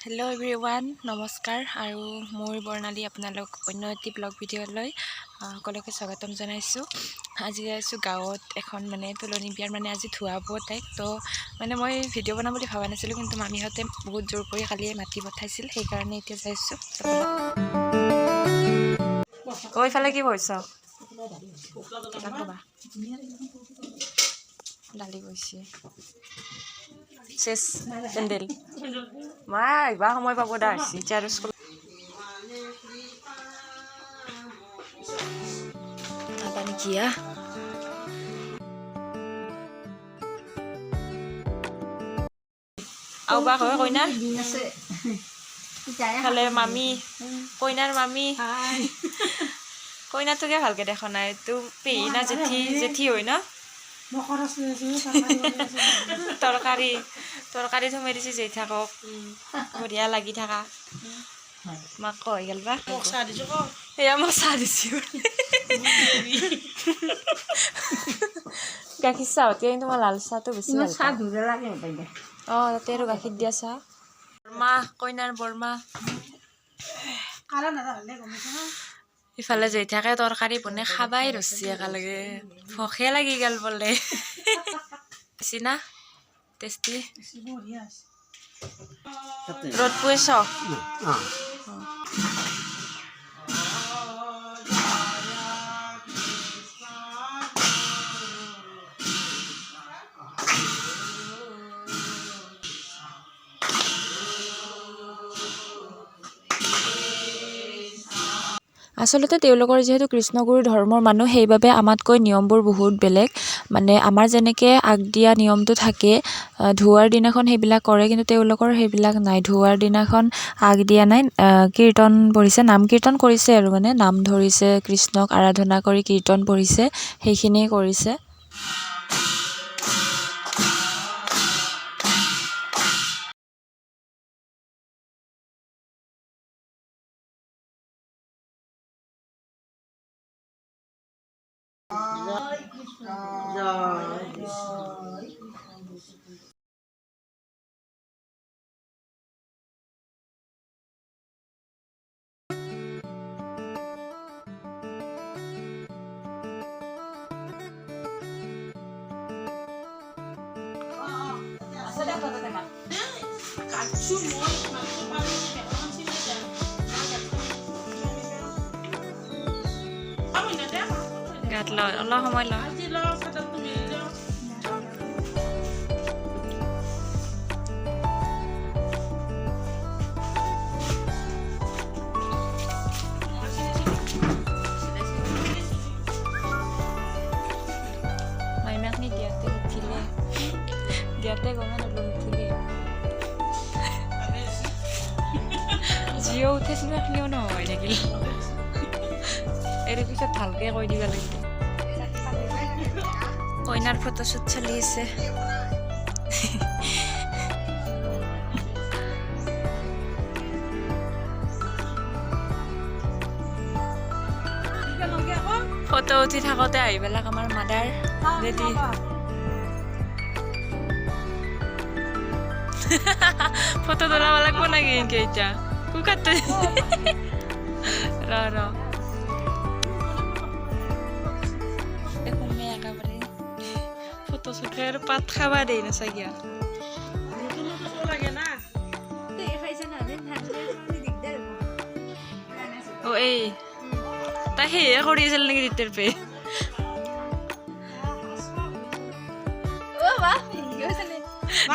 Hello' everyone, নমস্কাৰ আৰু মোৰ বৰ্ণালী আপোনালোক অন্য এটি ব্লগ ভিডিঅ'লৈ সকলোকে স্বাগতম জনাইছোঁ। আজি আছোঁ গাঁৱত এখন তুলনি বিয়াৰ আজি ধুৱাব তাইক। তো মই ভিডিঅ' বনাম বুলি ভবা নাছিলোঁ, কিন্তু মামীহঁতে বহুত জোৰ কৰি কালিয়ে মাতি পঠাইছিল, সেইকাৰণে এতিয়া যাইছোঁ। এইফালে কি কৰিছ? ডালি গৈছে চেছ পেণ্ডেল মা এইবাৰ সময় পাব দা হৈছে আৰু স্কুল কিয়া আৰু বা হয় কইনাৰ ফালে মামী কইনাৰ মামী কইনাটোকে ভালকে দেখা নাই। এইটো পেহী না জেঠি জেঠি হয় ন? তৰকাৰী তৰকাৰী সোমাই দিছে জেঠাকক বঢ়িয়া লাগি থাকা। মাক কৈ গেল বা সেয়া মই চাহ দিছো গাখীৰ চাহ হতে তোমাৰ লাল চাহটো বেছি চাহ ধুলে লাগে তাতে আৰু গাখীৰ দিয়া চাহ। বৰমা কইনাৰ বৰমা ইফালে জেঠাকে তৰকাৰী বনাই খাবাই ৰছি একেলগে ভোকে লাগি গেল বোলে। বেছি না টেষ্টি ৰ'দ পুৱেছ আচলতে তেওঁলোকৰ যিহেতু কৃষ্ণগুৰু ধৰ্মৰ মানুহ, সেইবাবে আমাতকৈ নিয়মবোৰ বহুত বেলেগ। আমাৰ যেনেকৈ আগ দিয়া নিয়মটো থাকে, ধুৱাৰ দিনাখন সেইবিলাক কৰে, কিন্তু তেওঁলোকৰ সেইবিলাক নাই। ধুৱাৰ দিনাখন আগ দিয়া নাই, কীৰ্তন পঢ়িছে, নাম কীৰ্তন কৰিছে আৰু নাম ধৰিছে, কৃষ্ণক আৰাধনা কৰি কীৰ্তন পঢ়িছে, সেইখিনিয়ে কৰিছে। গাত ল অলপ সময় ল মাইনাক নি দিয়াতে উঠিলে দিয়াতে গমে নালো উঠিলে জিঅ' উঠিছিল এখিনিও নহয় নেকি এর পিছত ভালকে কৈ দিবা লাগিব। কইনাৰ ফটোশ্বুট চলি আছে। ফটো উঠি থাকোঁতে আহি পেলাই আমাৰ মাদাৰ ৰেডি। ফটো তোলাব লাগিব নেকি এনেকে এতিয়া কুকাৰটো ৰ একেবাৰে ফটো চুটে আৰু পাত খাবা দেই নাচাগিয়া এই তাই সেয়ে কৰি আছিল নেকি তেতিয়াৰ পে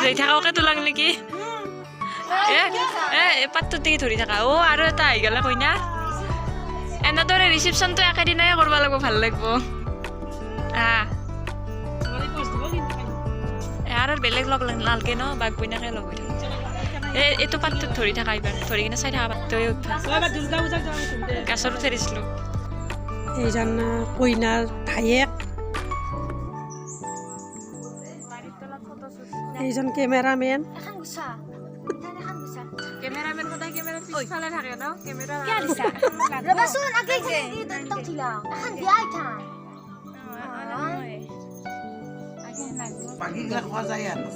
জেঠাকে তোলাক নেকি পাতটো দি ধৰি থাকা। আৰু এটা আহি গ'লে কইনা এনেদৰে ৰিচিপশ্যনটো একেদিনাই কৰিব লাগিব, ভাল লাগিব। আৰু বেলেগ লগ নালগে ন, বাঘ বইনাকে লগ হৈ থাকো। এইটো পাতটোত ধৰি থাকা, এইবাৰ ধৰি কিনে চাই থাকা পাতটোৱে উঠা গাছত উঠাই দিছিলো। এইজন কইনাৰ ভায়েক, এইজন কেমেৰামেন। কেমেৰামেন সদায় কেমেৰাৰ পিছফালে থাকে ন, কেমেৰা ৰবাচোন আগে একদম ঠিলা এখন বিয়া আইঠা বাকীগিলা খোৱা যায় আৰু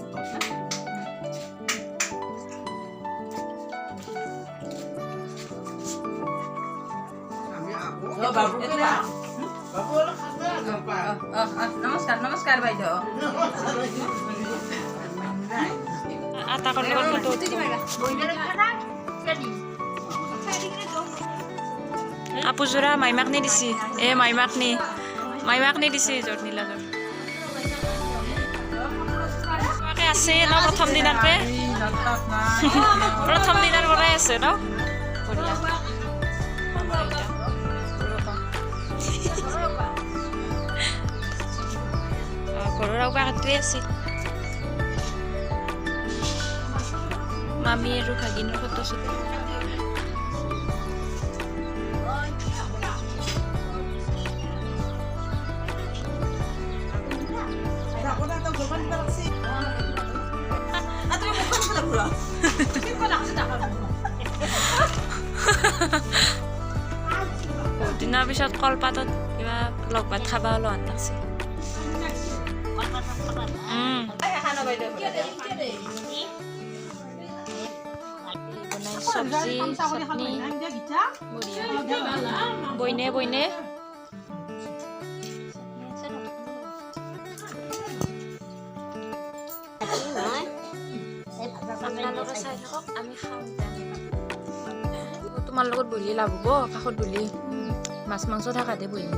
নমস্কাৰ নমস্কাৰ বাইদেউ আটাকৰ লগত ফটো কাপোৰযোৰা মাইমাকনি দিছি মাইমাকনি দিছি য'ত নীলাজৰ আছে ন প্ৰথম দিনাৰপে প্ৰথম দিনাৰ পৰাই আছে ন বঢ়িয়া ঘৰৰ আওবা হাতটোৱে আছে মামী আৰু ভাগিনৰ ফটো চটো বহুত দিনৰ পিছত কলপাতত কিবা লগ ভাত খাবা লোৱা আছে চব্জি চাটনি বইনে আমি খাওঁ তোমাৰ লগত বহি লাভ হ'ব কাষত বহি মাছ মাংস থাকাতে বহিম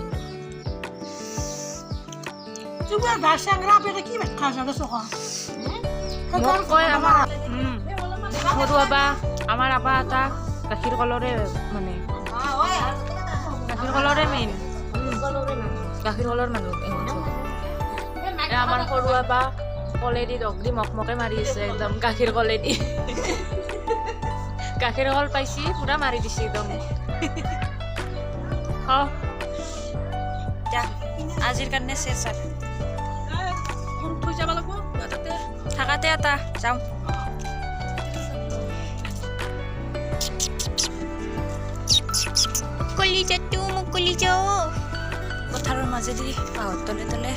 মোক কয় সৰু আবা আমাৰ আবা এটা গাখীৰ কলৰে মানে গাখীৰ কলৰে মেইন গাখীৰ কলৰ মানুহ আমাৰ সৰু আবা কলেদি দগদি মকমকে মাৰি আছে একদম গাখীৰ কলেদি গাখীৰ কল পাইছি পুৰা মাৰি দিছে একদম আজিৰ কাৰণে চেচ আৰু থৈ যাব লাগিব থাকাতে এটা যাওঁ পথাৰৰ মাজেদি পাহৰ তলে তলে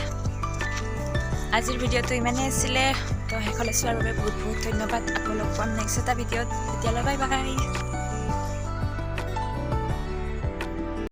আজিৰ ভিডিঅ'টো ইমানেই আছিলে তো শেষলৈ চোৱাৰ বাবে বহুত বহুত ধন্যবাদ আকৌ লগ পাম নেক্সট এটা ভিডিঅ'ত তেতিয়ালৈ বাই বাই